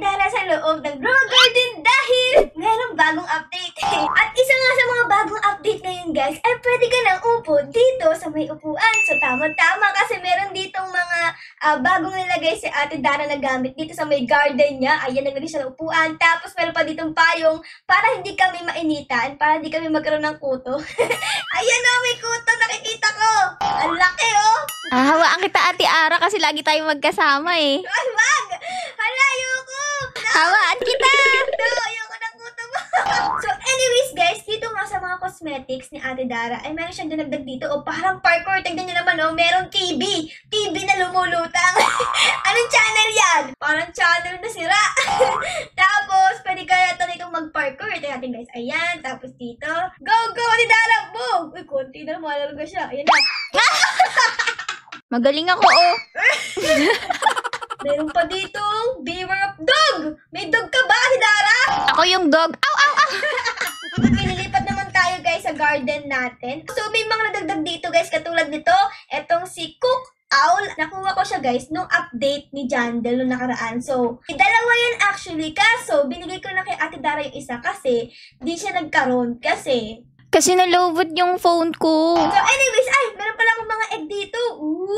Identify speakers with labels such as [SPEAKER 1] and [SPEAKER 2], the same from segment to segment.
[SPEAKER 1] Dara sa loob ng Grow Garden dahil mayroong bagong update. At isa nga sa mga bagong update ngayon guys, ay pwede ka nang upo dito sa may upuan. So tama-tama kasi meron ditong mga bagong nilagay si Ate Dara na gamit dito sa may garden niya. Ayan, naglagay siya ng upuan. Tapos meron pa ditong payong para hindi kami mainitan, para hindi kami magkaroon ng kuto. Ayan o, may kuto, nakikita ko. Ang laki oh.
[SPEAKER 2] Hawaan kita Ate Ara kasi lagi tayo magkasama eh.
[SPEAKER 1] Ay, wag! Hala, ayoko!
[SPEAKER 2] Hawaan kita!
[SPEAKER 1] No, ayoko ng kuto mo. So, anyways guys, dito nga sa mga cosmetics ni Ate Dara, ay meron siyang dinagdag dito. O, parang parkour. Tignan niyo naman, oh, merong TV. TV na lumulutang. Anong channel yan? Parang channel na sira. Tapos, pwede kaya ito nitong mag-parkour. Ito natin guys. Ayan. Tapos dito. Go, go, Ate Dara! Boom! Uy, konti na malalaga siya. Ayan na.
[SPEAKER 2] Magaling ako oh.
[SPEAKER 1] Meron pa ditong Beware of Dog! May dog ka ba, Ate Dara?
[SPEAKER 2] Ako yung dog. Ow, ow, ow!
[SPEAKER 1] Pinilipat naman tayo guys sa garden natin. So may mga nadagdag dito guys, katulad nito, etong si Cook Owl. Nakuha ko siya guys nung update ni Jandel nung nakaraan. So, dalawa yan actually. Kaso, binigay ko na kay Ate Dara yung isa kasi di siya nagkaroon
[SPEAKER 2] Kasi nalobot yung phone ko.
[SPEAKER 1] So anyways, ay, meron pala akong mga egg dito.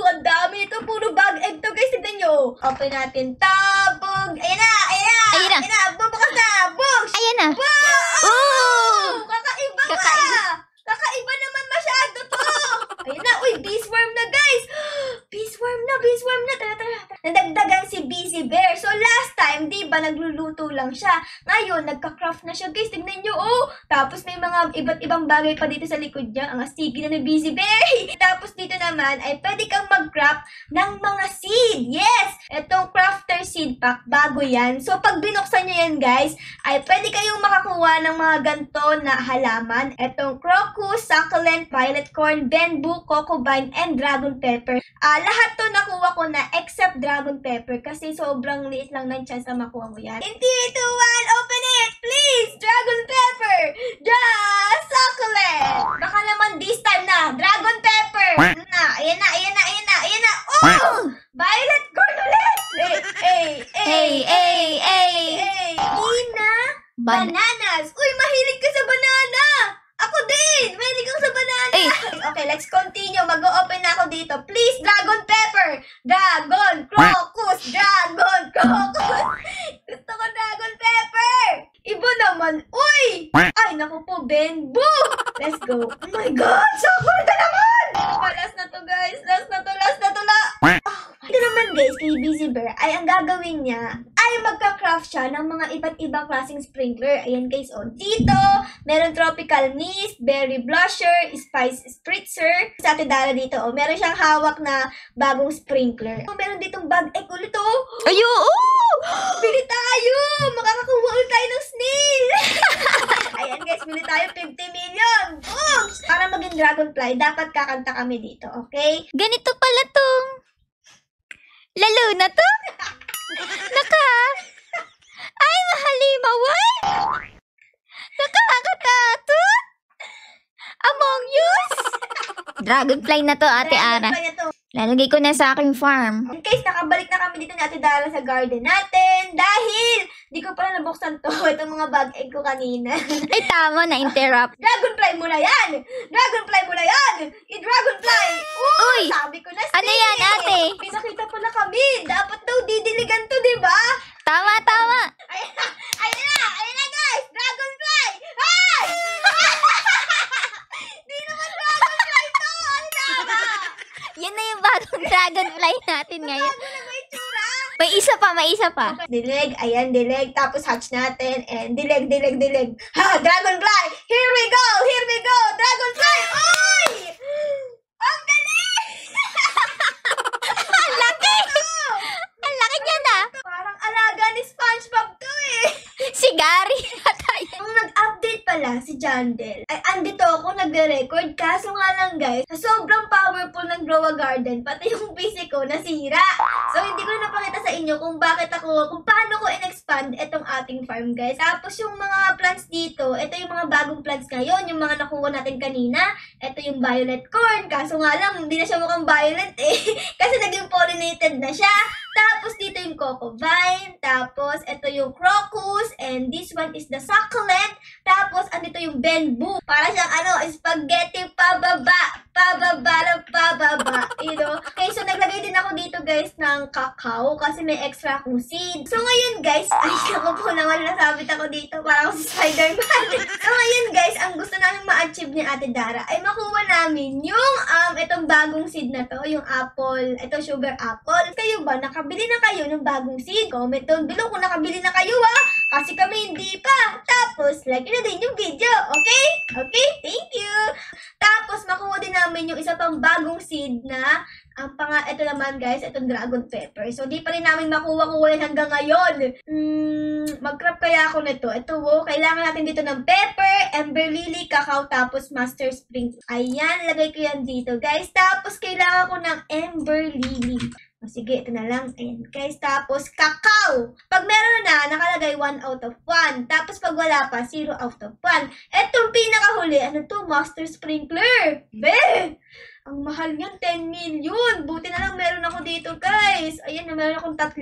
[SPEAKER 1] Ang dami ito. Puro bag egg to guys. Tignan nyo. Open natin. Tabog. Ayan na, ayan na.
[SPEAKER 2] Ayun na.
[SPEAKER 1] Ayan na. Bubukas na. Bugs.
[SPEAKER 2] Ayan na.
[SPEAKER 1] Wow!
[SPEAKER 2] Oh!
[SPEAKER 1] Kakaiba ka!
[SPEAKER 2] Kakaiba.
[SPEAKER 1] Kakaiba naman masyado to! Ayun na, uy, beesworm na guys! Beesworm na! Tara. Nadagdagan si Busy Bear. So last time, di ba, nagluluto lang siya. Ngayon, nagka-craft na siya guys. Tignan nyo, oh! Tapos may mga iba't ibang bagay pa dito sa likod niya. Ang astig na ni Busy Bear. Tapos dito naman, ay pwede kang mag-craft ng mga seed. Yes! Itong crafter seed pack, bago yan. So pag binuksan nyo yan guys, ay pwede kayong makakuha ng mga ganto na halaman. Itong crocus, succulent, violet corn, bamboo, cocoa vine, and dragon pepper. Lahat to nakuha ko na except dragon pepper kasi sobrang liit lang ng chance na makuha mo yan. In 3, 2, 1, open it! Please! Dragon pepper! Succulent! Baka naman this time na, dragon pepper! Ayan na! Oh! Violet corn ulit! Ina! Bananas! Uy, mahilig ka sa banana! Ako din! Mahilig ako sa banana! Okay, let's continue. Mag-o-open na ako dito. Please, dragon pepper! Dragon! Crocus! Dragon! Crocus! Gusto ko dragon pepper! Iba naman. Uy! Ay, naku po, bamboo! Let's go. Oh my God! Sobrang na naman! Last na to, guys. Last na to. Ito naman, guys, kay Busy Bear, ay ang gagawin niya ay magka-craft siya ng mga iba't ibang klaseng sprinkler. Ayan guys, oh. Dito, meron tropical mist, berry blusher, spice spritzer. Sa Ate Dara dito, oh, meron siyang hawak na bagong sprinkler. Oh, meron ditong bag egg ulit, oh.
[SPEAKER 2] Ayo!
[SPEAKER 1] Bili tayo! Makakakuha ulit tayo ng snail! Ayan guys, bili tayo 50 million! Boom! Para maging dragonfly, dapat kakanta kami dito, okay?
[SPEAKER 2] Ganito pala to. Lalo na to. Ay, mahalimawan. Nakakatato. Among Us. Dragonfly na to, Ate Ara.
[SPEAKER 1] Dragonfly na to.
[SPEAKER 2] Lalagay ko na sa aking farm.
[SPEAKER 1] In case, nakabalik na kami dito ni Ate Dara sa garden natin dahil di ko pala nabuksan to. Itong mga bag egg ko kanina.
[SPEAKER 2] Ay, tama na, interrupt.
[SPEAKER 1] Dragonfly mo na yan! I-dragonfly!
[SPEAKER 2] Uy!
[SPEAKER 1] Sabi ko na
[SPEAKER 2] Ano yan, ate?
[SPEAKER 1] Pinakita pala kami. Dapat daw didiligan to, di ba?
[SPEAKER 2] Tama.
[SPEAKER 1] Ayun na guys! Dragonfly! Ay! Di naman dragonfly to! Ang tama!
[SPEAKER 2] Yan na yung bagong dragonfly natin ngayon.
[SPEAKER 1] Bago na may tsura!
[SPEAKER 2] May isa pa.
[SPEAKER 1] Dilig, ayan, dilig. Tapos hatch natin, and dilig. Ha, dragonfly! Here we go! Dragonfly! Oy! Ang galing!
[SPEAKER 2] Ang laki! Ang laki niya na.
[SPEAKER 1] Parang alaga ni SpongeBob to eh.
[SPEAKER 2] Si Gary na tayo.
[SPEAKER 1] Nung nag-update pala si Jandel, ay andito ako nagre-record. Kaso nga lang guys, sa sobrang powerful ng Grow a Garden, pati yung PC ko nasira. So hindi ko na napakita sa inyo kung paano ko in-expand itong ating farm guys. Tapos yung mga plants dito, ito yung mga bagong plants ngayon, yung mga nakuha natin kanina. Ito yung violet corn. Kaso nga lang, hindi na siya mukhang violet eh. Kasi naging pollinated na siya. Tapos dito yung Coco Vine. Tapos ito yung Crocus. And this one is the Succulent. Tapos andito yung Benbu. Para siyang spaghetti pababa. Pababa. You know? Okay, so naglagay din ako dito guys ng cacao. Kasi may extra akong seed. So ngayon guys, ay ako po naman nasabit ako dito. Parang si Spider-Man. So ngayon guys, ang gusto namin ma-achieve ni Ate Dara ay makuha namin yung itong bagong seed na to, yung apple, ito sugar apple. Kayo ba, nakabili na kayo ng bagong seed? Comment down below kung nakabili na kayo kasi kami hindi pa. Tapos, like na din yung video, okay? Okay, thank you! Tapos, makuha din namin yung isa pang bagong seed na ito naman guys, itong dragon pepper. So, di pa rin namin makuha-kuha yan hanggang ngayon. Mag-crop kaya ako nito. Ito, kailangan natin dito ng pepper, ember lily, cacao, tapos master spring. Ayan, lagay ko yan dito guys. Tapos, kailangan ko ng ember lily. Sige, ito na lang. Ayan, guys. Tapos, cacao. Pag meron na, nakalagay 1 out of 1. Tapos, pag wala pa, 0 out of 1. Etong pinakahuli, master sprinkler. Be! Ang mahal niyan, 10 million. Buti na lang meron ako dito, guys. Ayan, meron akong 3.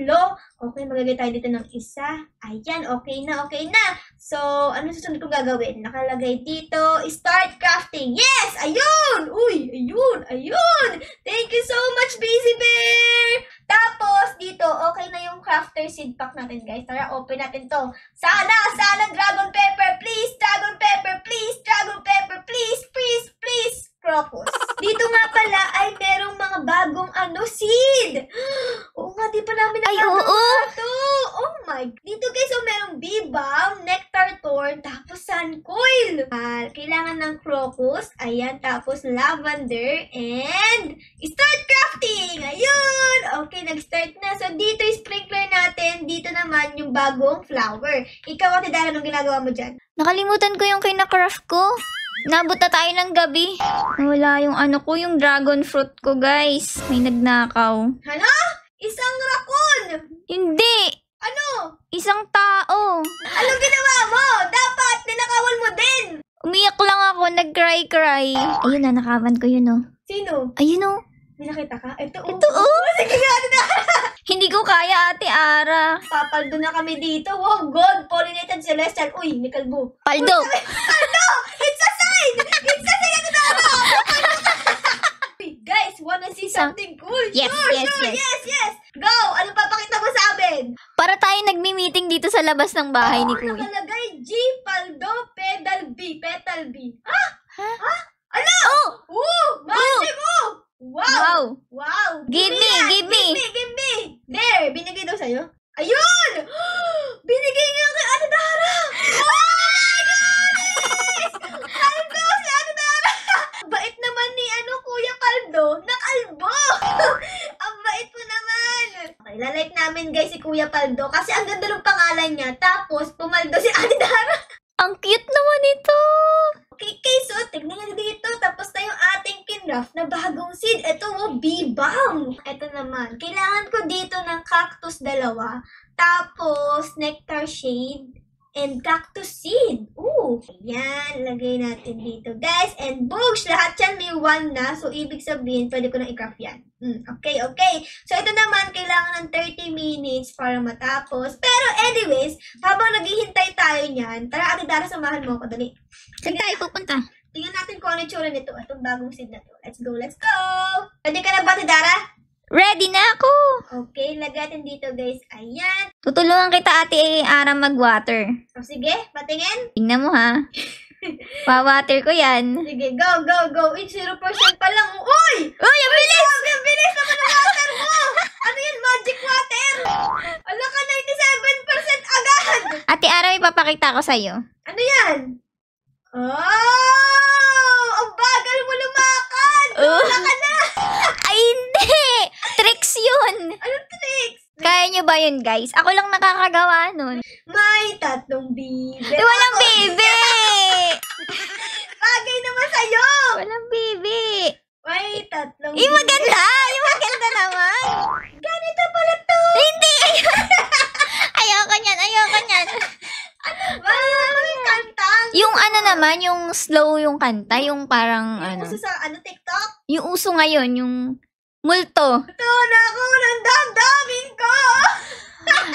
[SPEAKER 1] Okay, magagay tayo dito ng isa. Ayan, okay na, okay na. So, ano susunod kong gagawin? Nakalagay dito, start crafting. Yes! Ayun! Uy, ayun! Thank you so much, Busy Bear! Tapos, dito, okay na yung crafter seed pack natin, guys. Tara, open natin to. Sana, dragon pepper, please! Dragon pepper, please! Dragon pepper, please! Please, please! Crocus. Dito nga pala ay merong mga bagong seed. Oo nga, di pa namin to. Oh my. Dito guys, merong bee balm, nectar thorn, tapos sun coil. Kailangan ng crocus. Ayan, tapos lavender and start crafting. Ayun. Okay, nag-start na. So dito yung sprinkler natin. Dito naman yung bagong flower. Ikaw, Ate Dara, anong ginagawa mo dyan?
[SPEAKER 2] Nakalimutan ko yung kinacraft ko. Nabot na tayo ng gabi. Wala yung yung dragon fruit ko, guys. May nagnakaw.
[SPEAKER 1] Ano? Isang raccoon!
[SPEAKER 2] Hindi!
[SPEAKER 1] Ano?
[SPEAKER 2] Isang tao.
[SPEAKER 1] Anong ginawa mo? Dapat, ninakawan mo din!
[SPEAKER 2] Umiyak lang ako, nag-cry-cry. Ayun na, nakawan ko yun,
[SPEAKER 1] Sino?
[SPEAKER 2] Ayun,
[SPEAKER 1] May nakita ka? Ito, Sige nga,
[SPEAKER 2] Hindi ko kaya, Ate Ara.
[SPEAKER 1] Papaldo na kami dito. Wow, gold, pollinated celestial. Uy, may kalbo.
[SPEAKER 2] Paldo!
[SPEAKER 1] Paldo! It's a sign! It's a sign! Guys, wanna see something cool?
[SPEAKER 2] Yes.
[SPEAKER 1] Yes! Go! Ano papakita mo sa amin?
[SPEAKER 2] Para tayo nagmi-meeting dito sa labas ng bahay ni Kuya.
[SPEAKER 1] Nakalagay G, Paldo, Petal B. Ha? Ano?
[SPEAKER 2] Oh!
[SPEAKER 1] Magic! Wow!
[SPEAKER 2] Give me!
[SPEAKER 1] There! Binigay daw sa'yo? Ayun! Binigay nga kay Ate Dara! Oh my goodness! Paldo si Ate Dara! Bait naman ni Kuya Paldo. Nakalbo! Ang bait mo naman! Okay, lalike namin guys si Kuya Paldo kasi ang ganda ng pangalan niya. Tapos, pumaldo si Ate Dara.
[SPEAKER 2] Ang cute naman ito!
[SPEAKER 1] Okay, so tignan nyo dito. Tapos na yung ating kinraft na bagong seed. Ito, bee balm. Ito naman. Kailangan ko dito ng cactus 2. Tapos, nectar shade. And cactus seed. Ayan. Lagay natin dito, guys. And books, lahat yan may 1 na. So, ibig sabihin, pwede ko na i-craft yan. Okay. So, ito naman, kailangan ng 30 minutes para matapos. Pero anyways, habang naghihintay tayo niyan, tara, Ate Dara, samahan mo ako. Dali.
[SPEAKER 2] Saan tayo pupunta?
[SPEAKER 1] Tingnan natin kung ano yung tsura nito. Itong bagong seed na to. Let's go! Pwede ka na ba, Ate Dara?
[SPEAKER 2] Ready na ako!
[SPEAKER 1] Okay, lagay natin dito, guys. Ayan.
[SPEAKER 2] Tutulungan kita, Ate Ara, mag-water.
[SPEAKER 1] O, sige, patingin.
[SPEAKER 2] Tingnan mo, ha? Pa-water ko yan.
[SPEAKER 1] Sige, go! 0% pa lang. Uy!
[SPEAKER 2] Ang bilis!
[SPEAKER 1] Ang bilis naman ng water mo! Ano yan? Magic water! Ala ka, 97% agad!
[SPEAKER 2] Ate Ara, may papakita ko sa'yo.
[SPEAKER 1] Ano yan? Ang bagal mo lumakad! Wala ka na!
[SPEAKER 2] Ay, hindi! Tricks yun!
[SPEAKER 1] Anong tricks?
[SPEAKER 2] Kaya nyo ba yun, guys? Ako lang nakakagawa nun.
[SPEAKER 1] May 3 bibe.
[SPEAKER 2] Walang bibi!
[SPEAKER 1] Bagay naman sa'yo!
[SPEAKER 2] Walang bibi!
[SPEAKER 1] May 3
[SPEAKER 2] Yung maganda! Yung maganda naman!
[SPEAKER 1] Ganito pala to!
[SPEAKER 2] Hindi! Ayoko niyan!
[SPEAKER 1] Ano ba? May kantang!
[SPEAKER 2] Yung naman, yung slow yung kanta, yung parang
[SPEAKER 1] Uso sa TikTok?
[SPEAKER 2] yung uso ngayon, yung multo.
[SPEAKER 1] Ito na ako ng damdamin ko!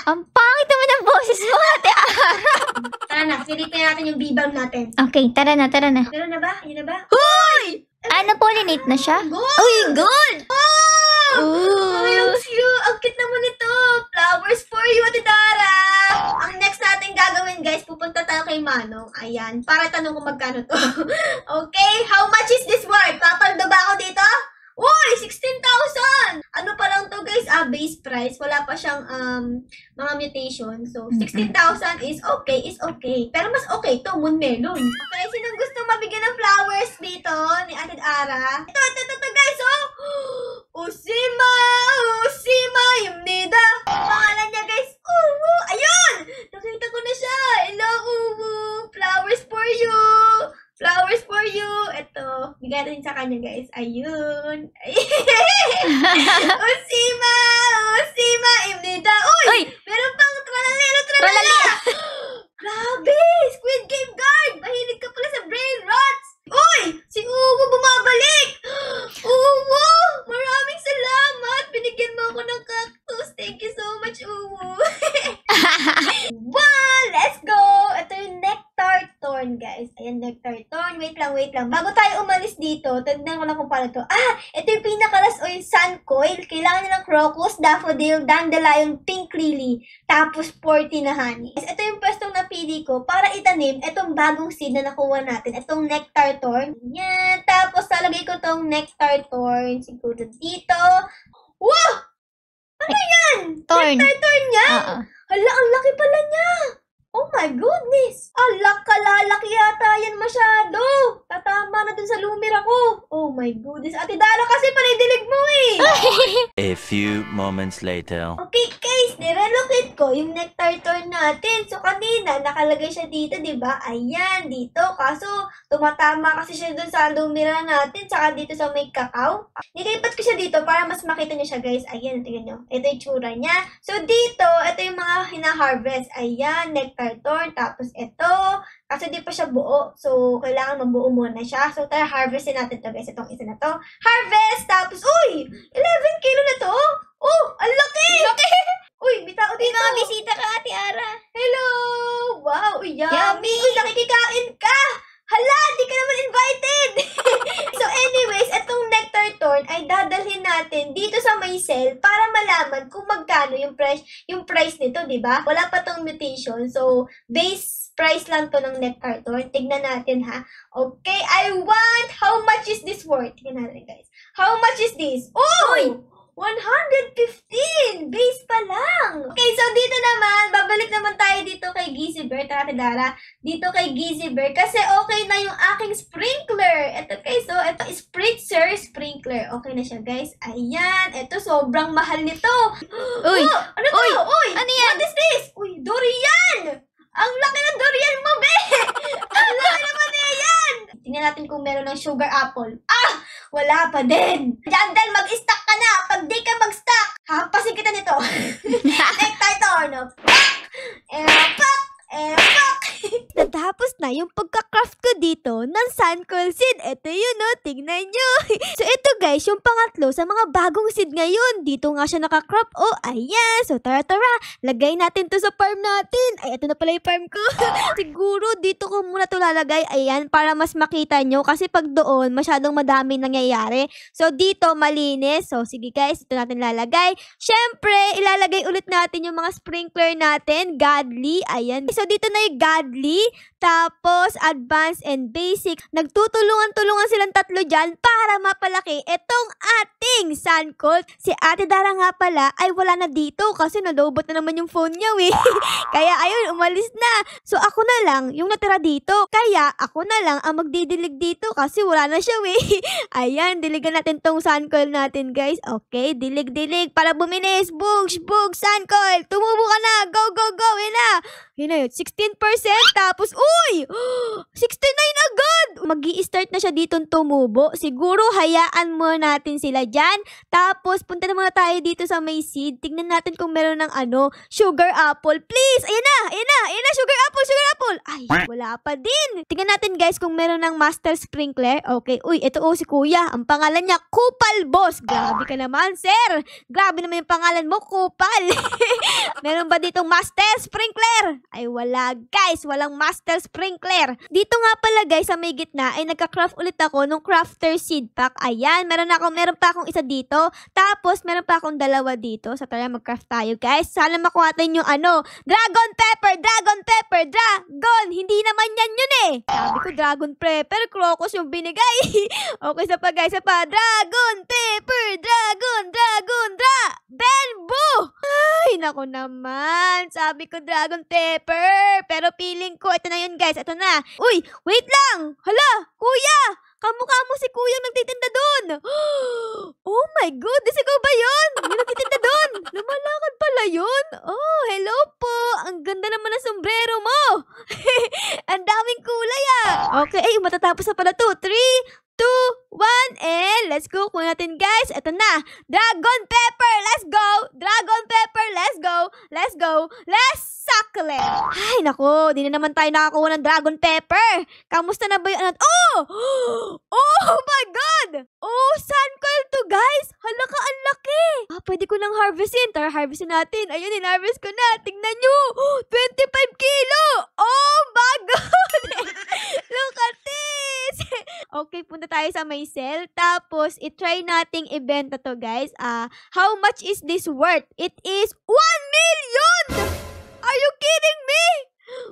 [SPEAKER 2] Ang pangit naman ang boses mo, Ate Ara.
[SPEAKER 1] Tara na, silipin natin yung bibang natin.
[SPEAKER 2] Okay, tara na, tara na.
[SPEAKER 1] Meron na ba? Yun na ba?
[SPEAKER 2] Ano, pollinate na siya?
[SPEAKER 1] Gold!
[SPEAKER 2] Uy, gold!
[SPEAKER 1] Ay, ang cute! Ang cute naman ito! Flowers for you, Ate Dara! Ang next natin gagawin, guys, pupunta tayo kay Manong. Ayan, para tanong kung magkano to. Okay, how much is this worth? Papaldo ba ako dito? Uy, 16,000! Ano pa lang to, guys? Base price. Wala pa siyang mga mutation. So, 16,000 is okay. Pero mas okay to, Moon Melon. Okay, sinong gusto mabigyan ng flowers dito ni Ate Ara? Ito, guys, oh! Usima, Yumnida. Pangalan niya, guys. Ayun! Nakita ko na siya. Hello, flowers for you. Flowers for you. Ito. Bigyan natin sa kanya, guys. Ayun. Usima, Imnida. Uy! Meron pang tralala. Grabe! Squid Game Guard! Mahilig ka pala sa brain rots. Uy! Si Uwo bumabalik! Uwo! Maraming salamat! Binigyan mo ako ng cactus. Thank you so much, Uwo. Wow! Let's go! Ito yung nectar thorn, guys. Ayan, nectar thorn. Wait lang. Bago tayo umalis dito, tignan ko lang kung paano to. Ito yung pinakalas o yung sun coil. Kailangan nila ng crocus, daffodil, dandelion, pink lily, tapos 40 na honey. Ito yung pwestong napili ko para itanim itong bagong seed na nakuha natin. Itong nectar thorn. Yan. Tapos, talagay ko tong nectar thorn siguro dito. Wow! Ano yan?
[SPEAKER 2] Thorn.
[SPEAKER 1] Nectar thorn yan? Hala, ang laki pala niya. Oh my goodness. Kalalaki yata yan masyado. Tatama na dun sa lumira ko. Oh my goodness. Ate Dara kasi panidilig mo eh.
[SPEAKER 3] A few moments later.
[SPEAKER 1] Okay guys, nirelocate ko yung nectar thorn natin. So kanina, nakalagay siya dito, diba? Ayan, dito. Kaso, tumatama kasi siya dun sa lumira natin. Tsaka dito sa may kakao. Nilipat ko siya dito para mas makita niyo siya guys. Ayan, tingnan nyo. Ito yung tsura niya. So dito, ito yung mga hina-harvest. Ayan, nectar thorn. Tapos ito. Kasi di pa siya buo. So, kailangan mabuo muna siya. So, tara, harvestin natin to guys. Itong isa na to. Harvest! Tapos, uy! 11 kilo na to! Oh! Ang laki! Uy, bitao dito.
[SPEAKER 2] May mga bisita ka, Ate Ara.
[SPEAKER 1] Hello! Wow! Uy, yummy!
[SPEAKER 2] Yummy!
[SPEAKER 1] Uy, nakikikain ka! Hala! Di ka naman invited! So, anyways, itong nectar thorn ay dadalhin natin dito sa may cell para malaman kung magkano yung price nito, di ba? Wala pa tong mutation. So, base price lang to ng nectar thorn. Tignan natin, ha? Okay, how much is this worth? Tignan natin, guys. How much is this? Oh! 115! Base pa lang! Okay, so dito naman, babalik naman tayo dito kay Gizzy Bear. Tara, Dara. Dito kay Gizzy Bear. Kasi okay na yung aking sprinkler. Ito guys, so ito Spritzer sprinkler. Okay na siya guys. Ayan, ito sobrang mahal nito.
[SPEAKER 2] Uy!
[SPEAKER 1] Ano to? Uy!
[SPEAKER 2] Ano yan?
[SPEAKER 1] What is this? Uy, durian! Ang laki ng durian mo, be! Ang laki naman na yan! Tingnan natin kung meron ng sugar apple. Wala pa din. Jandal, mag-stock ka na. Pag di ka mag-stock, hapasin kita nito. Nectar thorn. Pak! Natapos na yung pagka-craft ko dito ng sun coil seed. Ito yun, no? Tingnan nyo. So, ito guys, yung pangatlo sa mga bagong seed ngayon. Dito nga siya naka-crop. Oh, ayan. So, tara. Lagay natin to sa farm natin. Ay, ito na pala yung farm ko. Siguro, dito ko muna to lalagay. Ayan, para mas makita nyo. Kasi pag doon, masyadong madami nangyayari. So, dito, malinis. So, sige guys, ito natin lalagay. Syempre, ilalagay ulit natin yung mga sprinkler natin. Godly. Ayan. So, dito na yung godly, tapos advanced and basic. Nagtutulungan-tulungan silang tatlo dyan para mapalaki itong ating sun coil. Si Ate Dara nga pala ay wala na dito kasi nalobot na naman yung phone niya, eh. Kaya ayun, umalis na. So ako na lang yung natira dito. Kaya ako na lang ang magdidilig dito kasi wala na siya, eh. Ayan, diligan natin tong sun coil natin, guys. Okay, dilig para buminis. Bug, sun coil. Tumubo ka na. Go. Yun na. Yun na yun. 16%. Tapos, uy! 69 agad! Mag-i-start na siya dito tumubo. Siguro, hayaan mo natin sila dyan. Tapos, punta na muna tayo dito sa may seed. Tignan natin kung meron ng sugar apple. Please! Ayan na! Sugar apple! Ay, wala pa din. Tignan natin, guys, kung meron ng master sprinkler. Okay. Uy, ito si Kuya. Ang pangalan niya, Kupal Boss. Grabe ka naman, sir. Grabe naman yung pangalan mo, Kupal.
[SPEAKER 4] Meron ba ditong master sprinkler? Ay wala guys, walang master sprinkler. Dito nga pala guys, sa may gitna ay nagka-craft ulit ako nung crafter seed pack. Ayan, meron pa akong isa dito. Tapos meron pa akong dalawa dito. So tara mag-craft tayo guys. Sana makuha natin yung dragon pepper, dragon. Hindi naman yan yun eh. Sabi ko dragon pepper, crocus yung binigay. Okay, isa pa guys, dragon pepper, Benbo! Ay, naku naman. Sabi ko dragon pepper. Pero feeling ko, ito na yun guys. Ito na. Uy, wait lang. Hala, kuya. Kamukha mo si kuya nagtitinda doon. Oh my goodness, ikaw ba yun? Yung nagtitinda doon. Lumalakad pala yun. Oh, hello po. Ang ganda naman ng sombrero mo. Ang daming kulay ah. Okay, ay, matatapos na pala to. 3, 2, 1, and let's go. Kunin natin guys. Ito na. Dragon pepper. Let's go. Dragon pepper. Let's go. Let's go. Let's suckle it. Ay, naku. Di na naman tayo nakakuha ng dragon pepper. Kamusta na ba yun? Oh! Oh my God! Oh, sun coil to guys. Hala ka, ang laki. Pwede ko nang harvestin. Tara, harvestin natin. Ayun, in-harvest ko na. Tingnan nyo. 25 kilo. Oh my God! Look at this. Okay, punta tayo sa may sale. Tapos, itry nating ibenta to, guys. How much is this worth? It is 1 million! Are you kidding me?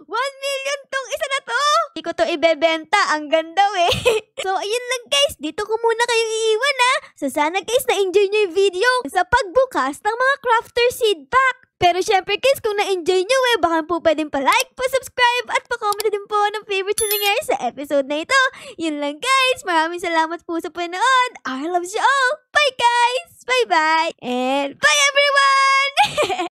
[SPEAKER 4] 1 million tong isa na to? Hindi ko to ibebenta. Ang ganda eh. So, ayun lang guys. Dito ko muna kayo iiwan So, sana guys na-enjoy nyo yung video sa pagbukas ng mga crafter seed pack. Pero syempre guys, kung na-enjoy nyo baka po pwedeng pa-like, pa-subscribe, at pa-comment din po ng favorite nyo nangyari sa episode na ito. Yun lang guys. Maraming salamat po sa panood. I love you all. Bye guys. Bye-bye. And bye everyone!